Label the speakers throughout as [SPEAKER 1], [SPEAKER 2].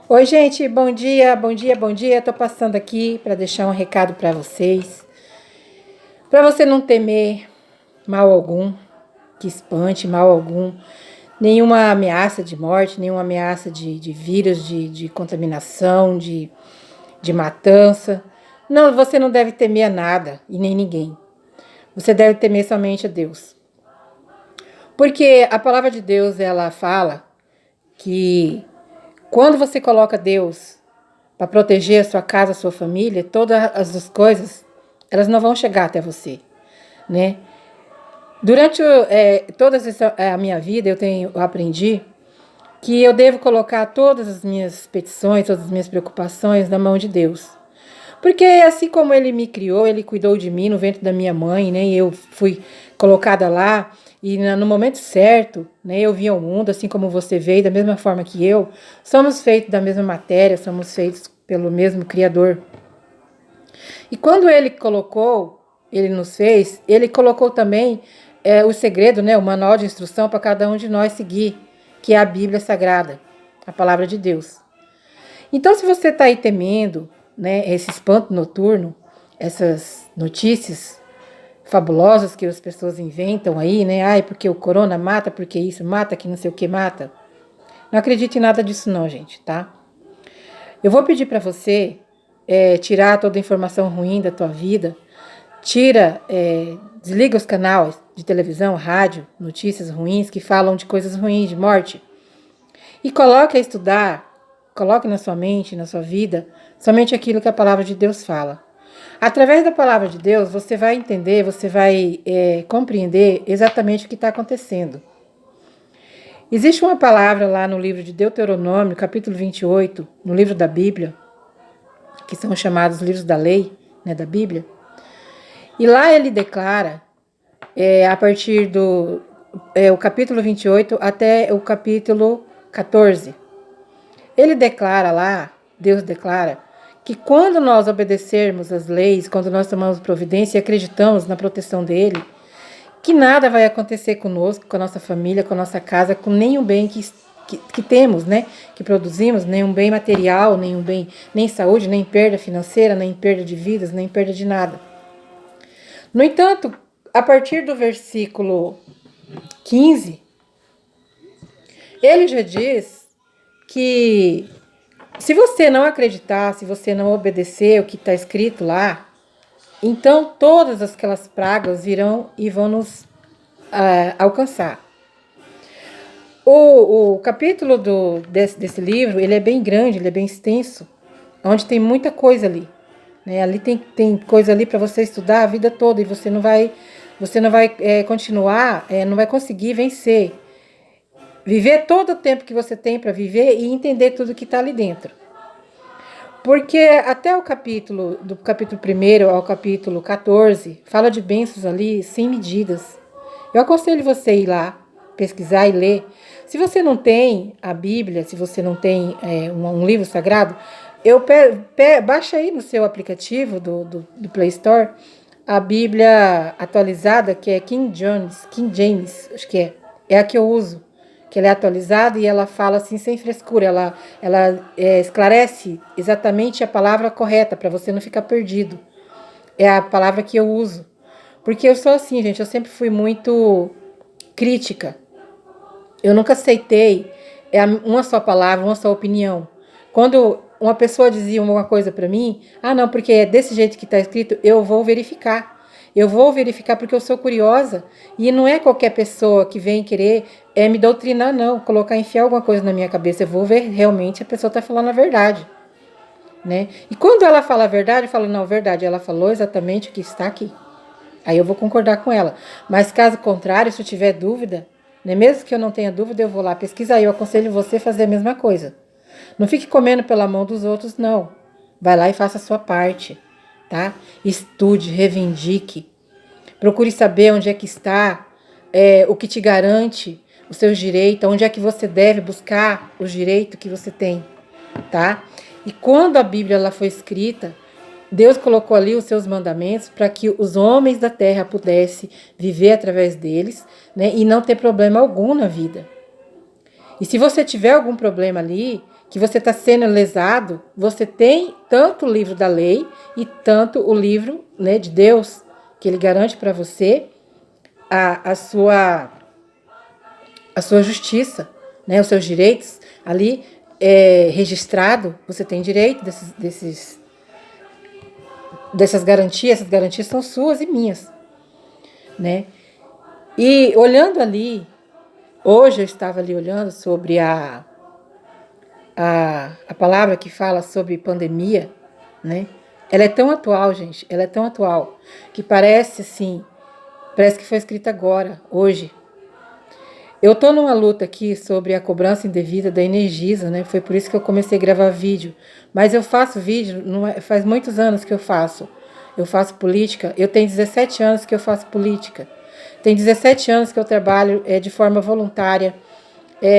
[SPEAKER 1] Oi, gente, bom dia, bom dia, bom dia. Tô passando aqui para deixar um recado para vocês. Para você não temer mal algum, que espante mal algum, nenhuma ameaça de morte, nenhuma ameaça de vírus, de contaminação, de matança. Não, você não deve temer a nada e nem ninguém. Você deve temer somente a Deus. Porque a palavra de Deus, ela fala que quando você coloca Deus para proteger a sua casa, a sua família, todas as coisas, elas não vão chegar até você, né? Durante toda a minha vida, eu aprendi que eu devo colocar todas as minhas petições, todas as minhas preocupações na mão de Deus. Porque assim como Ele me criou, Ele cuidou de mim no ventre da minha mãe, né? E eu fui colocada lá e no momento certo, né? Eu vim ao mundo, assim como você veio, da mesma forma que eu. Somos feitos da mesma matéria, somos feitos pelo mesmo Criador. E quando Ele colocou, Ele nos fez, Ele colocou também o segredo, né? O manual de instrução para cada um de nós seguir, que é a Bíblia Sagrada, a palavra de Deus. Então, se você está aí temendo, né, esse espanto noturno, essas notícias fabulosas que as pessoas inventam aí, né? Ai, porque o corona mata, porque isso mata, que não sei o que mata. Não acredite em nada disso não, gente, tá? Eu vou pedir para você tirar toda a informação ruim da tua vida, desliga os canais de televisão, rádio, notícias ruins que falam de coisas ruins, de morte, e coloque a estudar, coloque na sua mente, na sua vida, somente aquilo que a palavra de Deus fala. Através da palavra de Deus, você vai entender, você vai compreender exatamente o que está acontecendo. Existe uma palavra lá no livro de Deuteronômio, capítulo 28, no livro da Bíblia, que são chamados livros da lei, né, da Bíblia. E lá ele declara, a partir do o capítulo 28 até o capítulo 14, ele declara lá, Deus declara, que quando nós obedecermos as leis, quando nós tomamos providência e acreditamos na proteção dele, que nada vai acontecer conosco, com a nossa família, com a nossa casa, com nenhum bem que temos, né? Que produzimos, nenhum bem material, nenhum bem, nem saúde, nem perda financeira, nem perda de vidas, nem perda de nada. No entanto, a partir do versículo 15, ele já diz que se você não acreditar, se você não obedecer o que está escrito lá, então todas aquelas pragas virão e vão nos alcançar. O capítulo desse livro, ele é bem grande, ele é bem extenso, onde tem muita coisa ali. Né? Ali tem coisa ali para você estudar a vida toda e você não vai continuar, não vai conseguir vencer. Viver todo o tempo que você tem para viver e entender tudo que está ali dentro. Porque até do capítulo 1 ao capítulo 14, fala de bênçãos ali sem medidas. Eu aconselho você a ir lá, pesquisar e ler. Se você não tem a Bíblia, se você não tem um livro sagrado, baixa aí no seu aplicativo do Play Store a Bíblia atualizada, que é King James, acho que é a que eu uso, que ela é atualizada e ela fala assim sem frescura, ela esclarece exatamente a palavra correta para você não ficar perdido. É a palavra que eu uso. Porque eu sou assim, gente, eu sempre fui muito crítica. Eu nunca aceitei uma só palavra, uma só opinião. Quando uma pessoa dizia uma coisa para mim, não, porque é desse jeito que está escrito, eu vou verificar. Eu vou verificar porque eu sou curiosa. E não é qualquer pessoa que vem querer me doutrinar, não. Enfiar alguma coisa na minha cabeça. Eu vou ver realmente a pessoa está falando a verdade. Né? E quando ela fala a verdade, eu falo, não, verdade, ela falou exatamente o que está aqui. Aí eu vou concordar com ela. Mas caso contrário, se eu tiver dúvida, né, mesmo que eu não tenha dúvida, eu vou lá pesquisar. Eu aconselho você a fazer a mesma coisa. Não fique comendo pela mão dos outros, não. Vai lá e faça a sua parte, tá? Estude, reivindique. Procure saber onde é que está o que te garante os seus direitos, onde é que você deve buscar os direitos que você tem, tá? E quando a Bíblia ela foi escrita, Deus colocou ali os seus mandamentos para que os homens da terra pudessem viver através deles, né, e não ter problema algum na vida. E se você tiver algum problema ali, que você está sendo lesado, você tem tanto o livro da lei e tanto o livro, né, de Deus, que ele garante para você a sua justiça, né, os seus direitos ali registrado. Você tem direito dessas garantias. Essas garantias são suas e minhas, né? E olhando ali, hoje eu estava ali olhando sobre a palavra que fala sobre pandemia, né? Ela é tão atual, gente, ela é tão atual, que parece assim, parece que foi escrita agora, hoje. Eu tô numa luta aqui sobre a cobrança indevida da Energisa, né? Foi por isso que eu comecei a gravar vídeo. Mas eu faço vídeo, faz muitos anos que eu faço. Eu faço política, eu tenho 17 anos que eu faço política. Tem 17 anos que eu trabalho de forma voluntária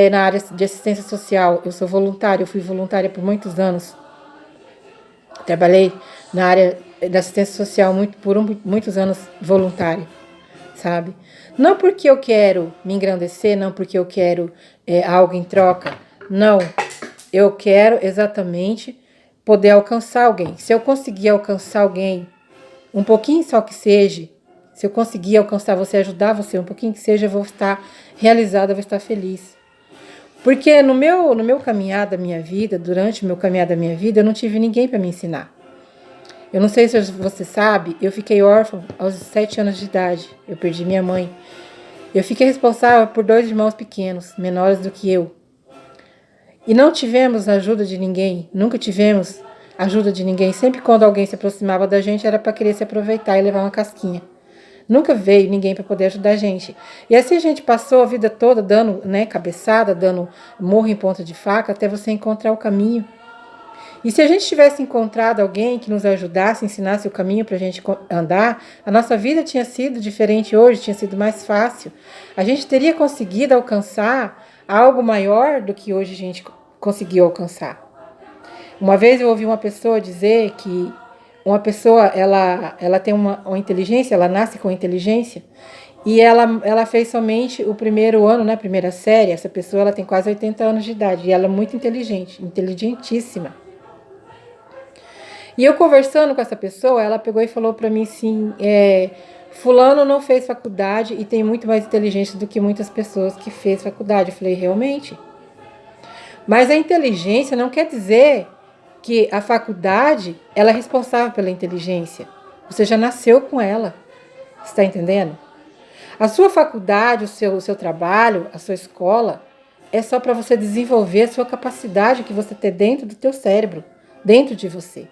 [SPEAKER 1] na área de assistência social. Eu sou voluntária, eu fui voluntária por muitos anos. Trabalhei na área da assistência social por muitos anos voluntária, sabe? Não porque eu quero me engrandecer, não porque eu quero algo em troca. Não, eu quero exatamente poder alcançar alguém. Se eu conseguir alcançar alguém, um pouquinho só que seja, se eu conseguir alcançar você, ajudar você, um pouquinho que seja, eu vou estar realizada, eu vou estar feliz. Porque no meu caminhar da minha vida, durante o meu caminhar da minha vida, eu não tive ninguém para me ensinar. Eu não sei se você sabe, eu fiquei órfã aos 7 anos de idade. Eu perdi minha mãe. Eu fiquei responsável por 2 irmãos pequenos, menores do que eu. E não tivemos ajuda de ninguém, nunca tivemos ajuda de ninguém. Sempre quando alguém se aproximava da gente era para querer se aproveitar e levar uma casquinha. Nunca veio ninguém para poder ajudar a gente. E assim a gente passou a vida toda dando, né, cabeçada, dando murro em ponta de faca, até você encontrar o caminho. E se a gente tivesse encontrado alguém que nos ajudasse, ensinasse o caminho para a gente andar, a nossa vida tinha sido diferente hoje, tinha sido mais fácil. A gente teria conseguido alcançar algo maior do que hoje a gente conseguiu alcançar. Uma vez eu ouvi uma pessoa dizer que uma pessoa, ela tem uma inteligência, ela nasce com inteligência, e ela fez somente o primeiro ano, né, primeira série. Essa pessoa ela tem quase 80 anos de idade, e ela é muito inteligente, inteligentíssima. E eu conversando com essa pessoa, ela pegou e falou para mim assim, fulano não fez faculdade e tem muito mais inteligência do que muitas pessoas que fez faculdade. Eu falei, realmente? Mas a inteligência não quer dizer que a faculdade ela é responsável pela inteligência. Você já nasceu com ela. Você está entendendo? A sua faculdade, o seu trabalho, a sua escola, é só para você desenvolver a sua capacidade que você tem dentro do teu cérebro, dentro de você.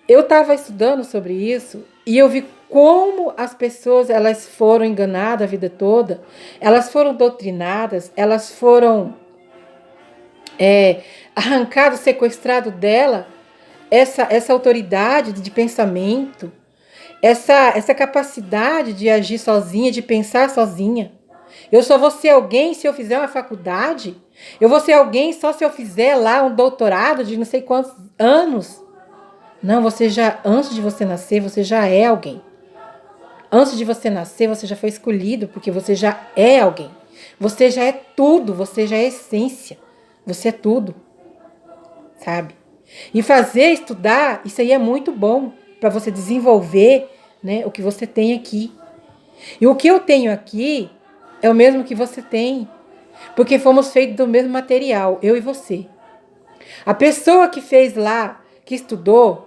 [SPEAKER 1] Eu estava estudando sobre isso e eu vi como as pessoas elas foram enganadas a vida toda, elas foram doutrinadas, elas foram arrancadas, sequestradas dela essa autoridade de pensamento, essa capacidade de agir sozinha, de pensar sozinha. Eu só vou ser alguém se eu fizer uma faculdade, eu vou ser alguém só se eu fizer lá um doutorado de não sei quantos anos. Não, você já, antes de você nascer, você já é alguém. Antes de você nascer, você já foi escolhido, porque você já é alguém. Você já é tudo, você já é essência. Você é tudo, sabe? E estudar, isso aí é muito bom para você desenvolver, né, o que você tem aqui. E o que eu tenho aqui é o mesmo que você tem, porque fomos feitos do mesmo material, eu e você. A pessoa que fez lá, que estudou,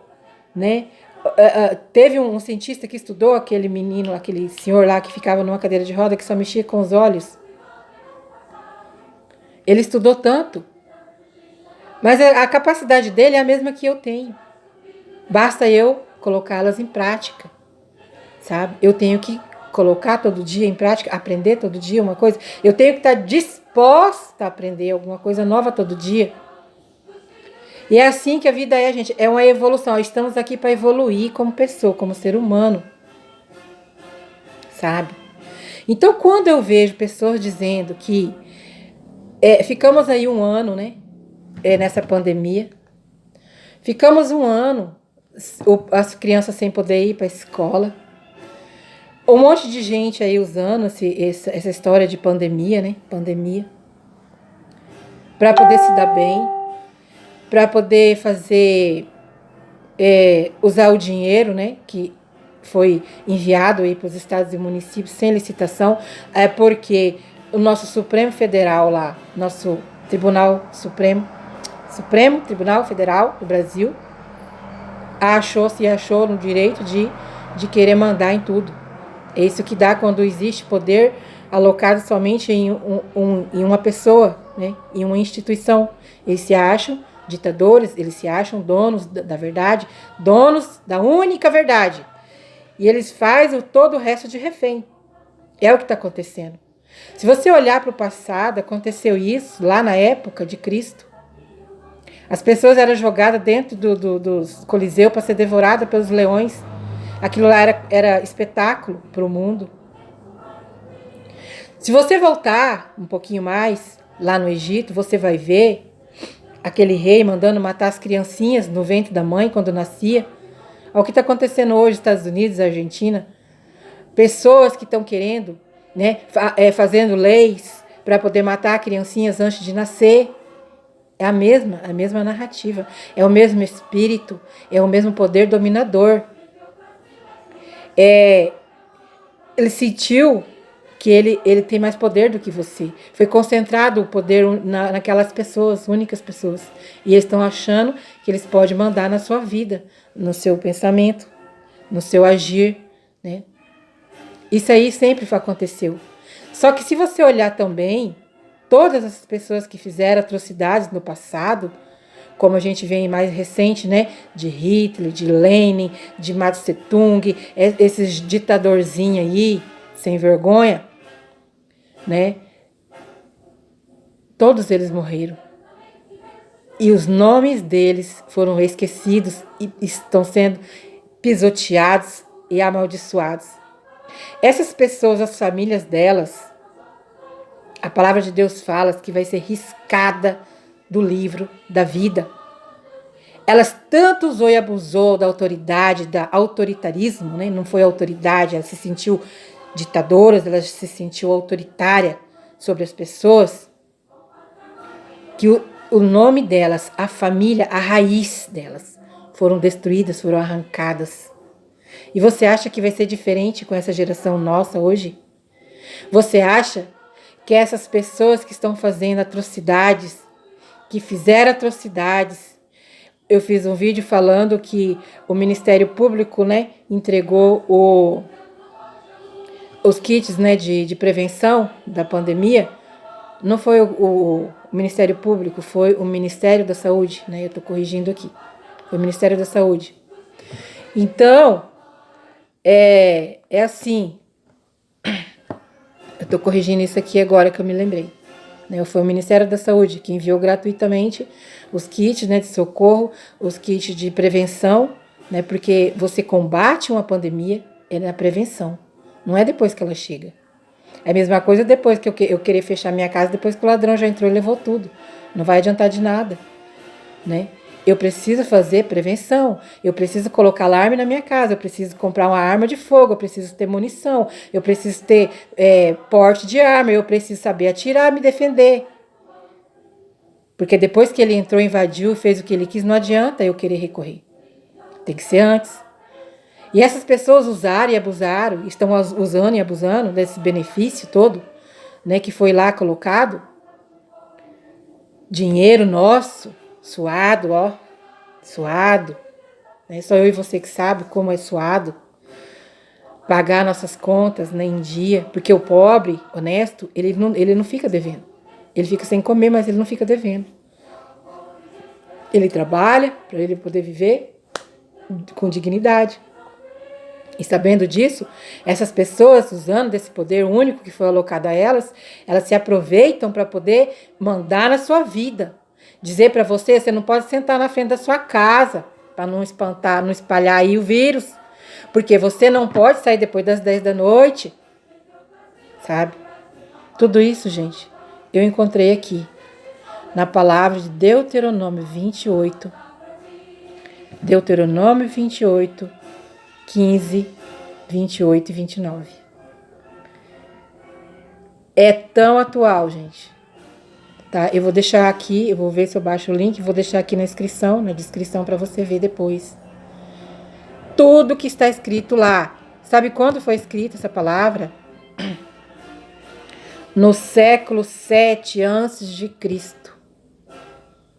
[SPEAKER 1] né? Teve um cientista que estudou aquele menino, aquele senhor lá que ficava numa cadeira de roda que só mexia com os olhos. Ele estudou tanto, mas a capacidade dele é a mesma que eu tenho. Basta eu colocá-las em prática, sabe? Eu tenho que colocar todo dia em prática, aprender todo dia uma coisa. Eu tenho que estar disposta a aprender alguma coisa nova todo dia. E é assim que a vida é, gente. É uma evolução. Estamos aqui para evoluir como pessoa, como ser humano. Sabe? Então, quando eu vejo pessoas dizendo que ficamos aí um ano, né? Nessa pandemia. Ficamos um ano, as crianças sem poder ir para a escola. Um monte de gente aí usando essa história de pandemia, né? Pandemia. para poder se dar bem, para poder fazer, usar o dinheiro, né, que foi enviado aí para os estados e municípios sem licitação, porque o nosso Supremo Federal lá, nosso Tribunal Supremo Tribunal Federal do Brasil, se achou no direito de querer mandar em tudo. É isso que dá quando existe poder alocado somente em uma pessoa, né, em uma instituição. Eles se acham ditadores, eles se acham donos da verdade, donos da única verdade. E eles fazem todo o resto de refém. É o que está acontecendo. Se você olhar para o passado, aconteceu isso lá na época de Cristo. As pessoas eram jogadas dentro dos Coliseu para ser devoradas pelos leões. Aquilo lá era espetáculo para o mundo. Se você voltar um pouquinho mais lá no Egito, você vai ver aquele rei mandando matar as criancinhas no ventre da mãe quando nascia. Olha o que está acontecendo hoje nos Estados Unidos, Argentina. Pessoas que estão querendo, né, fazendo leis para poder matar criancinhas antes de nascer. É a mesma narrativa. É o mesmo espírito, é o mesmo poder dominador. Ele sentiu que ele tem mais poder do que você. Foi concentrado o poder naquelas pessoas, únicas pessoas. E eles estão achando que eles podem mandar na sua vida, no seu pensamento, no seu agir, né? Isso aí sempre aconteceu. Só que se você olhar também, todas as pessoas que fizeram atrocidades no passado, como a gente vê mais recente, né, de Hitler, de Lenin, de Mao Tse Tung, esses ditadorzinhos aí, sem vergonha, né? Todos eles morreram. E os nomes deles foram esquecidos e estão sendo pisoteados e amaldiçoados. Essas pessoas, as famílias delas, a palavra de Deus fala que vai ser riscada do livro da vida. Elas tanto usou e abusou da autoridade, da autoritarismo, né? Não foi autoridade, ela se sentiu ditadora, ela se sentiu autoritária sobre as pessoas, que o nome delas, a família, a raiz delas, foram destruídas, foram arrancadas. E você acha que vai ser diferente com essa geração nossa hoje? Você acha que essas pessoas que estão fazendo atrocidades, que fizeram atrocidades, eu fiz um vídeo falando que o Ministério Público, né, entregou os kits, né, de prevenção da pandemia. Não foi o Ministério Público, foi o Ministério da Saúde, né? Eu estou corrigindo aqui. Foi o Ministério da Saúde. Então, é assim. Eu estou corrigindo isso aqui agora que eu me lembrei. Né? Foi o Ministério da Saúde que enviou gratuitamente os kits, né, de socorro, os kits de prevenção, né? Porque você combate uma pandemia na prevenção. Não é depois que ela chega. É a mesma coisa depois que eu querer fechar minha casa, depois que o ladrão já entrou e levou tudo. Não vai adiantar de nada, né? Eu preciso fazer prevenção, eu preciso colocar alarme na minha casa, eu preciso comprar uma arma de fogo, eu preciso ter munição, eu preciso ter porte de arma, eu preciso saber atirar, me defender. Porque depois que ele entrou, invadiu, fez o que ele quis, não adianta eu querer recorrer. Tem que ser antes. E essas pessoas usaram e abusaram, estão usando e abusando desse benefício todo, né, que foi lá colocado. Dinheiro nosso, suado, suado. Né, só eu e você que sabe como é suado. Pagar nossas contas, né, em dia. Porque o pobre, honesto, ele não fica devendo. Ele fica sem comer, mas ele não fica devendo. Ele trabalha para ele poder viver com dignidade. E sabendo disso, essas pessoas, usando desse poder único que foi alocado a elas se aproveitam para poder mandar na sua vida. Dizer para você não pode sentar na frente da sua casa para não espantar, não espalhar aí o vírus. Porque você não pode sair depois das 10 da noite. Sabe? Tudo isso, gente, eu encontrei aqui na palavra de Deuteronômio 28. Deuteronômio 28, 15, 28 e 29. É tão atual, gente. tá? Eu vou deixar aqui, eu vou ver se eu baixo o link, vou deixar aqui na descrição para você ver depois. Tudo que está escrito lá. Sabe quando foi escrita essa palavra? No século 7 antes de Cristo.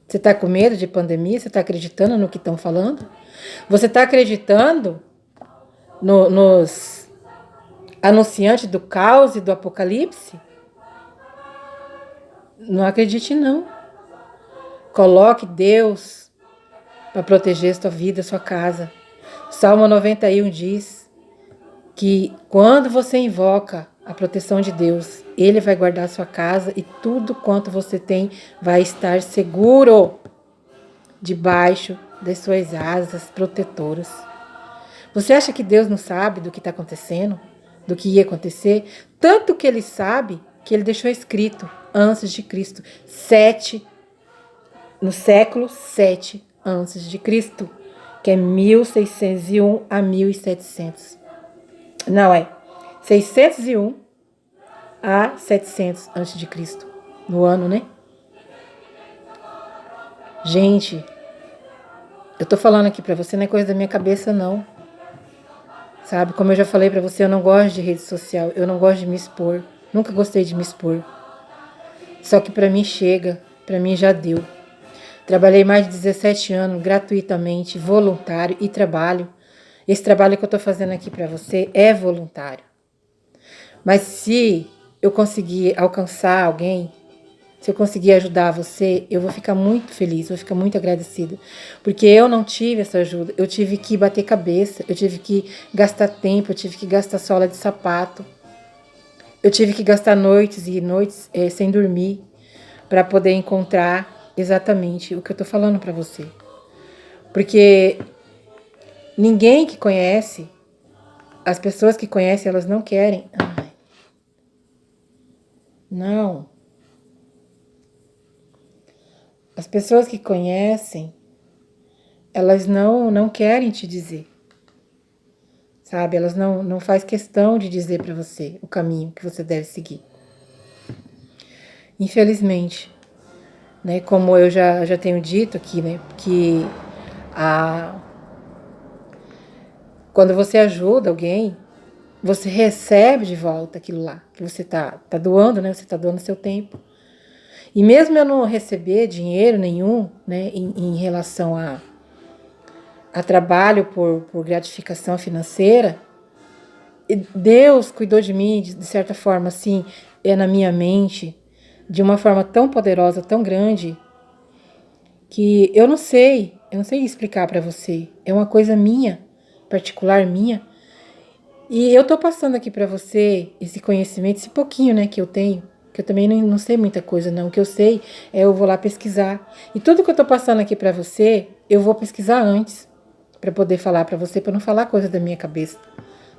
[SPEAKER 1] Você está com medo de pandemia? Você está acreditando no que estão falando? Você está acreditando nos anunciantes do caos e do apocalipse? Não acredite, não. Coloque Deus para proteger sua vida, sua casa. Salmo 91 diz que quando você invoca a proteção de Deus, Ele vai guardar sua casa e tudo quanto você tem vai estar seguro debaixo das suas asas protetoras. Você acha que Deus não sabe do que está acontecendo? Do que ia acontecer? Tanto que Ele sabe que Ele deixou escrito antes de Cristo, no século 7 antes de Cristo, que é 1601 a 1700. Não, é 601 a 700 antes de Cristo, no ano, né? Gente, eu tô falando aqui pra você, não é coisa da minha cabeça, não. Sabe, como eu já falei pra você, eu não gosto de rede social, eu não gosto de me expor, nunca gostei de me expor. Só que pra mim chega, pra mim já deu. Trabalhei mais de 17 anos gratuitamente, voluntário e trabalho. Esse trabalho que eu tô fazendo aqui pra você é voluntário. Mas se eu conseguir alcançar alguém, se eu conseguir ajudar você, eu vou ficar muito feliz, vou ficar muito agradecida. Porque eu não tive essa ajuda, eu tive que bater cabeça, eu tive que gastar tempo, eu tive que gastar sola de sapato. Eu tive que gastar noites e noites sem dormir para poder encontrar exatamente o que eu tô falando para você. Porque ninguém que conhece, as pessoas que conhecem, elas não querem. Ai, não. As pessoas que conhecem, elas não querem te dizer. Sabe? Elas não faz questão de dizer para você o caminho que você deve seguir. Infelizmente, né? Como eu já tenho dito aqui, né? Que quando você ajuda alguém, você recebe de volta aquilo lá que você tá doando, né? Você tá doando seu tempo. E mesmo eu não receber dinheiro nenhum, né? Em relação a trabalho por gratificação financeira, Deus cuidou de mim, de certa forma, assim, na minha mente, de uma forma tão poderosa, tão grande, que eu não sei explicar para você. É uma coisa minha, particular minha. E eu tô passando aqui para você esse conhecimento, esse pouquinho, né, que eu tenho, que eu também não sei muita coisa, não. O que eu sei eu vou lá pesquisar. E tudo que eu tô passando aqui para você, eu vou pesquisar antes, para poder falar para você, para não falar coisa da minha cabeça.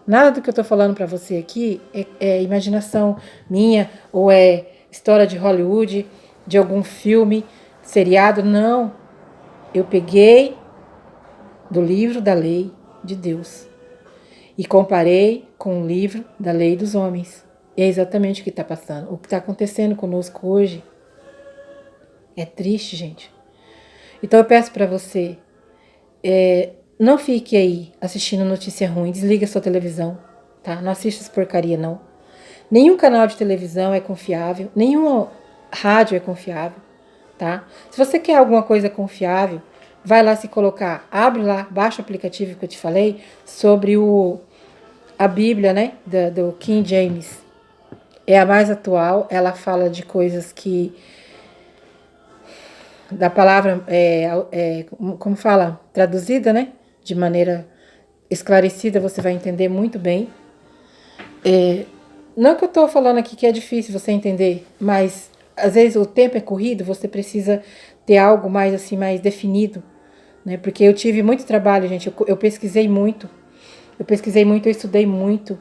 [SPEAKER 1] Nada do que eu tô falando para você aqui é imaginação minha ou é história de Hollywood, de algum filme, seriado, não. Eu peguei do livro da lei de Deus e comparei com o livro da lei dos homens. E é exatamente o que está passando. O que está acontecendo conosco hoje é triste, gente. Então eu peço para você, não fique aí assistindo notícia ruim, desliga sua televisão, tá? Não assista essa porcaria, não. Nenhum canal de televisão é confiável, nenhum rádio é confiável, tá? Se você quer alguma coisa confiável, vai lá se colocar, abre lá, baixa o aplicativo que eu te falei sobre a Bíblia, né, do King James. É a mais atual, ela fala de coisas que da palavra, como fala, traduzida, né, de maneira esclarecida, você vai entender muito bem. Não que eu tô falando aqui que é difícil você entender, mas às vezes o tempo é corrido, você precisa ter algo mais assim, mais definido, né? Porque eu tive muito trabalho, gente, eu pesquisei muito, eu estudei muito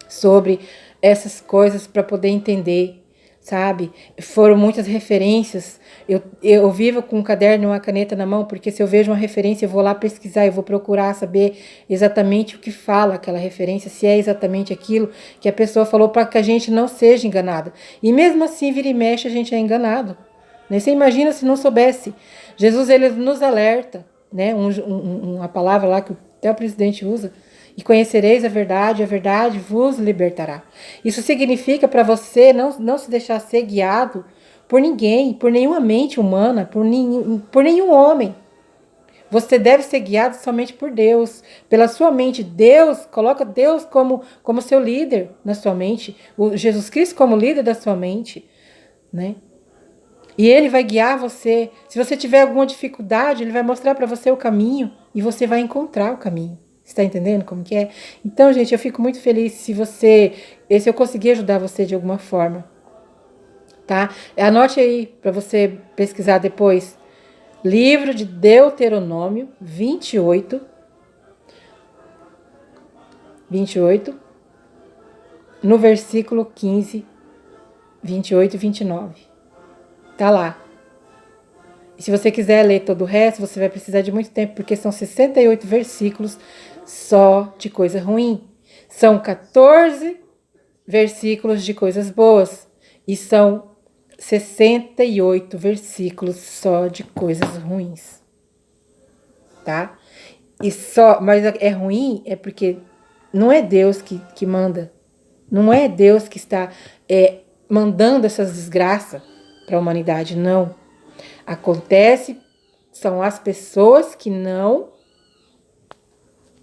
[SPEAKER 1] sobre essas coisas para poder entender. sabe? Foram muitas referências. Eu vivo com um caderno e uma caneta na mão, porque se eu vejo uma referência, eu vou lá pesquisar, eu vou procurar saber exatamente o que fala aquela referência, se é exatamente aquilo que a pessoa falou, para que a gente não seja enganado. E mesmo assim, vira e mexe, a gente é enganado. Né? Você imagina se não soubesse. Jesus, ele nos alerta, né? Uma palavra lá que até o presidente usa, e conhecereis a verdade vos libertará. Isso significa para você não se deixar ser guiado por ninguém, por nenhuma mente humana, por nenhum homem. Você deve ser guiado somente por Deus, pela sua mente. Deus, coloca Deus como seu líder na sua mente, o Jesus Cristo como líder da sua mente, né? E ele vai guiar você. Se você tiver alguma dificuldade, ele vai mostrar para você o caminho e você vai encontrar o caminho. Está entendendo como que é? Então, gente, eu fico muito feliz se eu conseguir ajudar você de alguma forma, tá? Anote aí para você pesquisar depois. Livro de Deuteronômio 28, no versículo 15, 28 e 29. Tá lá. E se você quiser ler todo o resto, você vai precisar de muito tempo, porque são 68 versículos só de coisa ruim. São 14 versículos de coisas boas. E são 68 versículos só de coisas ruins. Tá? Mas é ruim é porque não é Deus que manda. Não é Deus que está mandando essas desgraças para a humanidade, não. Acontece, são as pessoas que não